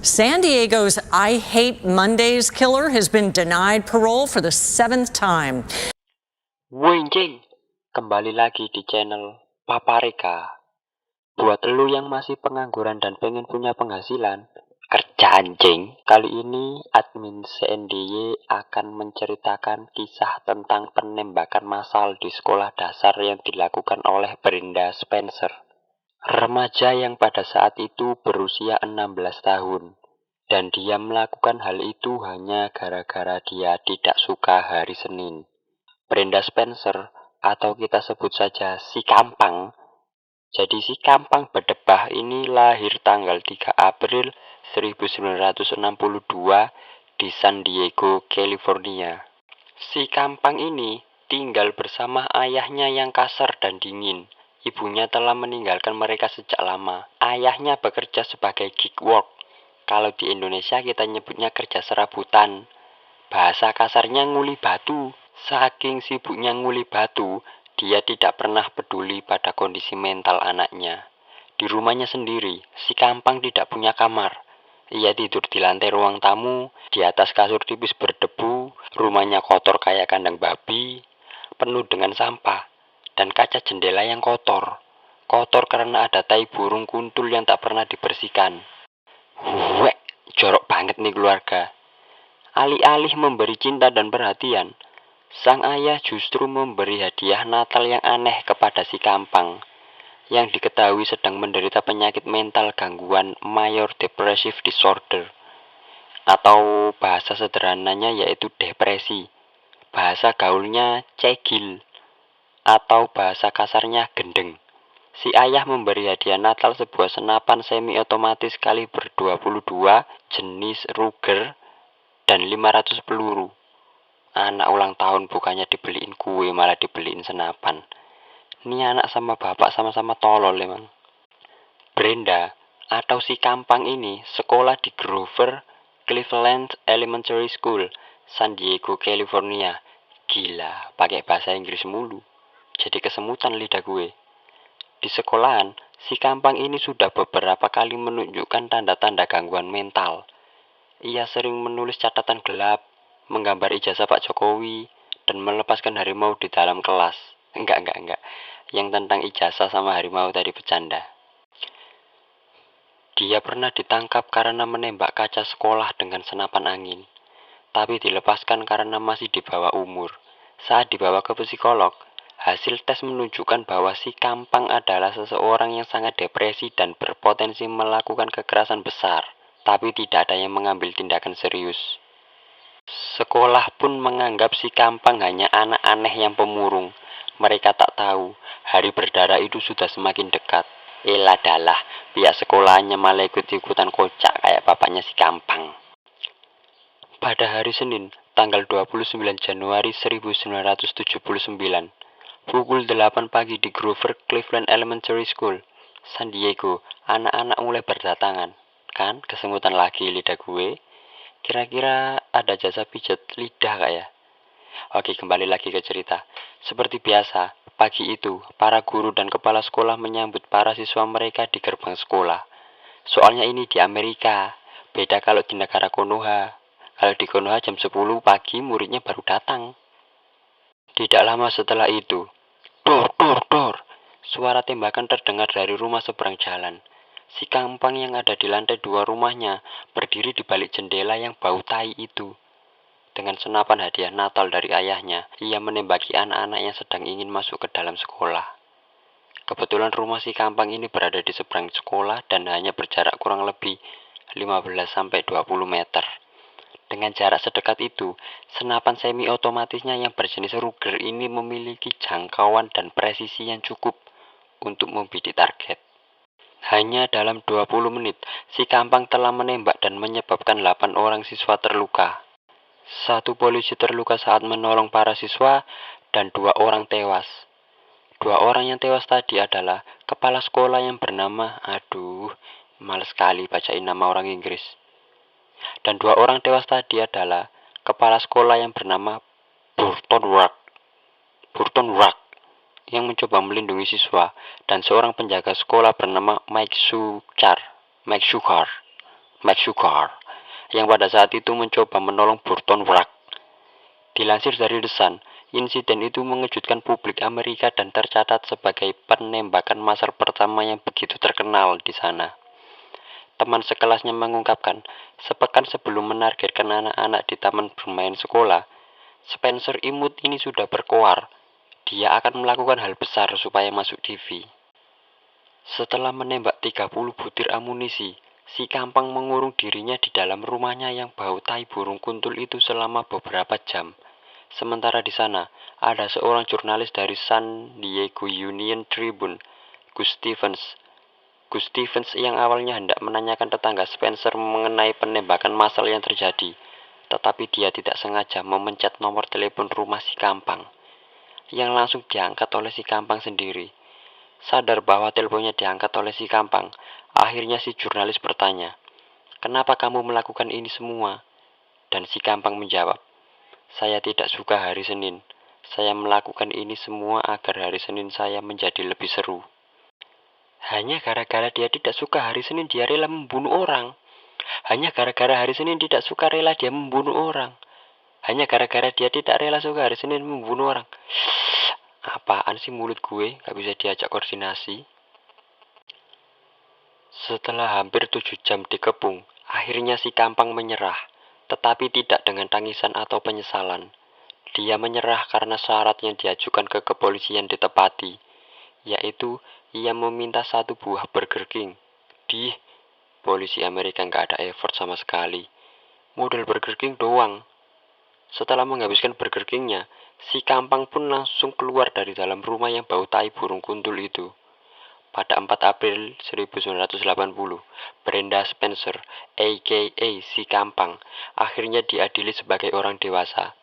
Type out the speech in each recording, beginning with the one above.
San Diego's I Hate Mondays killer has been denied parole for the 7th time. Winjing, kembali lagi di channel Paparika. Buat lu yang masih pengangguran dan pengen punya penghasilan, kerja anjing. Kali ini admin CNDY akan menceritakan kisah tentang penembakan massal di sekolah dasar yang dilakukan oleh Brenda Spencer. Remaja yang pada saat itu berusia 16 tahun. Dan dia melakukan hal itu hanya gara-gara dia tidak suka hari Senin. Brenda Spencer, atau kita sebut saja si Kampang. Jadi si Kampang Bedebah ini lahir tanggal 3 April 1962 di San Diego, California. Si Kampang ini tinggal bersama ayahnya yang kasar dan dingin. Ibunya telah meninggalkan mereka sejak lama. Ayahnya bekerja sebagai gig work. Kalau di Indonesia kita nyebutnya kerja serabutan. Bahasa kasarnya nguli batu. Saking sibuknya nguli batu, dia tidak pernah peduli pada kondisi mental anaknya. Di rumahnya sendiri, si Kampang tidak punya kamar. Ia tidur di lantai ruang tamu, di atas kasur tipis berdebu, rumahnya kotor kayak kandang babi, penuh dengan sampah, dan kaca jendela yang kotor. Kotor karena ada tai burung kuntul yang tak pernah dibersihkan. Wek, jorok banget nih keluarga. Alih-alih memberi cinta dan perhatian, sang ayah justru memberi hadiah Natal yang aneh kepada si Kampang, yang diketahui sedang menderita penyakit mental gangguan Major Depressive Disorder, atau bahasa sederhananya yaitu depresi. Bahasa gaulnya cegil, atau bahasa kasarnya gendeng. Si ayah memberi hadiah Natal sebuah senapan semi-otomatis kaliber 22 jenis Ruger dan 500 peluru. Anak ulang tahun bukannya dibeliin kue, malah dibeliin senapan. Ini anak sama bapak sama-sama tolol emang. Brenda atau si Kampang ini sekolah di Grover Cleveland Elementary School, San Diego, California. Gila, pakai bahasa Inggris mulu. Jadi kesemutan lidah gue. Di sekolahan, si Kampang ini sudah beberapa kali menunjukkan tanda-tanda gangguan mental. Ia sering menulis catatan gelap, menggambar ijazah Pak Jokowi, dan melepaskan harimau di dalam kelas. Enggak. Yang tentang ijazah sama harimau tadi bercanda. Dia pernah ditangkap karena menembak kaca sekolah dengan senapan angin, tapi dilepaskan karena masih di bawah umur. Saat dibawa ke psikolog, hasil tes menunjukkan bahwa si Kampang adalah seseorang yang sangat depresi dan berpotensi melakukan kekerasan besar, tapi tidak ada yang mengambil tindakan serius. Sekolah pun menganggap si Kampang hanya anak aneh yang pemurung. Mereka tak tahu, hari berdarah itu sudah semakin dekat. Eladalah, pihak sekolahnya malah ikut-ikutan kocak kayak bapaknya si Kampang. Pada hari Senin, tanggal 29 Januari 1979, pukul 8 pagi di Grover Cleveland Elementary School, San Diego, anak-anak mulai berdatangan. Kan, kesemutan lagi lidah gue. Kira-kira ada jasa pijat lidah gak ya? Oke, kembali lagi ke cerita. Seperti biasa, pagi itu, para guru dan kepala sekolah menyambut para siswa mereka di gerbang sekolah. Soalnya ini di Amerika, beda kalau di negara Konoha. Kalau di Konoha jam 10 pagi muridnya baru datang. Tidak lama setelah itu, dor, suara tembakan terdengar dari rumah seberang jalan. Si Kampang yang ada di lantai 2 rumahnya berdiri di balik jendela yang bau tai itu. Dengan senapan hadiah Natal dari ayahnya, ia menembaki anak-anak yang sedang ingin masuk ke dalam sekolah. Kebetulan rumah si Kampang ini berada di seberang sekolah dan hanya berjarak kurang lebih 15-20 meter. Dengan jarak sedekat itu, senapan semi-otomatisnya yang berjenis Ruger ini memiliki jangkauan dan presisi yang cukup untuk membidik target. Hanya dalam 20 menit, si Kampang telah menembak dan menyebabkan 8 orang siswa terluka. 1 polisi terluka saat menolong para siswa dan 2 orang tewas. 2 orang yang tewas tadi adalah kepala sekolah yang bernama, males sekali bacain nama orang Inggris. Dan 2 orang tewas tadi adalah kepala sekolah yang bernama Burton Rock yang mencoba melindungi siswa, dan seorang penjaga sekolah bernama Mike Shukar. Mike Sugar, yang pada saat itu mencoba menolong Burton Wright. Dilansir dari The Sun, insiden itu mengejutkan publik Amerika dan tercatat sebagai penembakan massal pertama yang begitu terkenal di sana. Teman sekelasnya mengungkapkan, sepekan sebelum menargetkan anak-anak di taman bermain sekolah, Spencer imut ini sudah berkoar. Dia akan melakukan hal besar supaya masuk TV. Setelah menembak 30 butir amunisi, si Kampang mengurung dirinya di dalam rumahnya yang bau tai burung kuntul itu selama beberapa jam. Sementara di sana, ada seorang jurnalis dari San Diego Union Tribune, Gus Stevens. Gus Stevens yang awalnya hendak menanyakan tetangga Spencer mengenai penembakan massal yang terjadi, tetapi dia tidak sengaja memencet nomor telepon rumah si Kampang, yang langsung diangkat oleh si Kampang sendiri. Sadar bahwa teleponnya diangkat oleh si Kampang, akhirnya si jurnalis bertanya, "Kenapa kamu melakukan ini semua?" Dan si Kampang menjawab, "Saya tidak suka hari Senin. Saya melakukan ini semua agar hari Senin saya menjadi lebih seru." Hanya gara-gara dia tidak suka hari Senin dia rela membunuh orang. Hanya gara-gara hari Senin tidak suka rela dia membunuh orang. Hanya gara-gara dia tidak rela suka hari Senin membunuh orang. Apaan sih mulut gue? Gak bisa diajak koordinasi. Setelah hampir 7 jam dikepung, akhirnya si Kampang menyerah. Tetapi tidak dengan tangisan atau penyesalan. Dia menyerah karena syarat yang diajukan ke kepolisian ditepati, yaitu ia meminta 1 buah Burger King. Polisi Amerika nggak ada effort sama sekali. Modal Burger King doang. Setelah menghabiskan Burger King-nya, si Kampang pun langsung keluar dari dalam rumah yang bau tai burung kuntul itu. Pada 4 April 1980, Brenda Spencer, a.k.a. si Kampang, akhirnya diadili sebagai orang dewasa.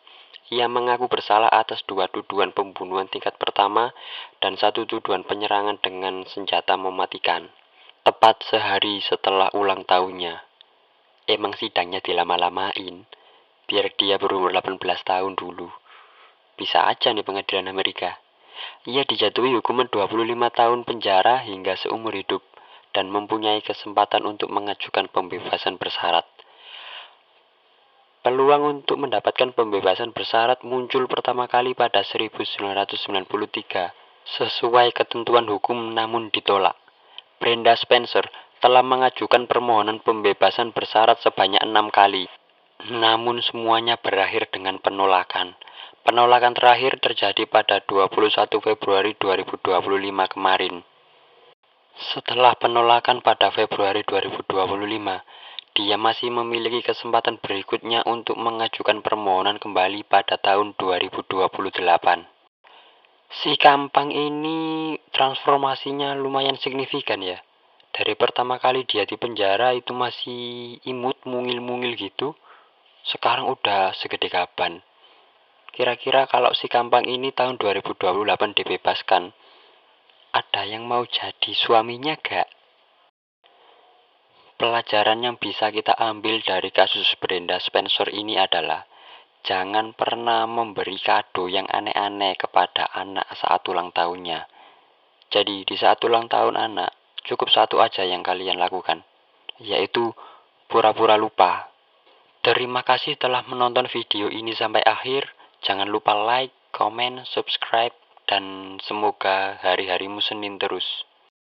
Ia mengaku bersalah atas 2 tuduhan pembunuhan tingkat pertama dan 1 tuduhan penyerangan dengan senjata mematikan. Tepat sehari setelah ulang tahunnya. Emang sidangnya dilama-lamain, biar dia berumur 18 tahun dulu. Bisa aja nih pengadilan Amerika. Ia dijatuhi hukuman 25 tahun penjara hingga seumur hidup dan mempunyai kesempatan untuk mengajukan pembebasan bersyarat. Peluang untuk mendapatkan pembebasan bersyarat muncul pertama kali pada 1993 sesuai ketentuan hukum namun ditolak. Brenda Spencer telah mengajukan permohonan pembebasan bersyarat sebanyak 6 kali. Namun semuanya berakhir dengan penolakan. Penolakan terakhir terjadi pada 21 Februari 2025 kemarin. Setelah penolakan pada Februari 2025, dia masih memiliki kesempatan berikutnya untuk mengajukan permohonan kembali pada tahun 2028. Si Kampang ini transformasinya lumayan signifikan ya. Dari pertama kali dia di penjara itu masih imut, mungil-mungil gitu. Sekarang udah segede gaban. Kira-kira kalau si Kampang ini tahun 2028 dibebaskan, ada yang mau jadi suaminya gak? Pelajaran yang bisa kita ambil dari kasus Brenda Spencer ini adalah jangan pernah memberi kado yang aneh-aneh kepada anak saat ulang tahunnya. Jadi di saat ulang tahun anak, cukup satu aja yang kalian lakukan, yaitu pura-pura lupa. Terima kasih telah menonton video ini sampai akhir. Jangan lupa like, comment, subscribe, dan semoga hari-harimu Senin terus.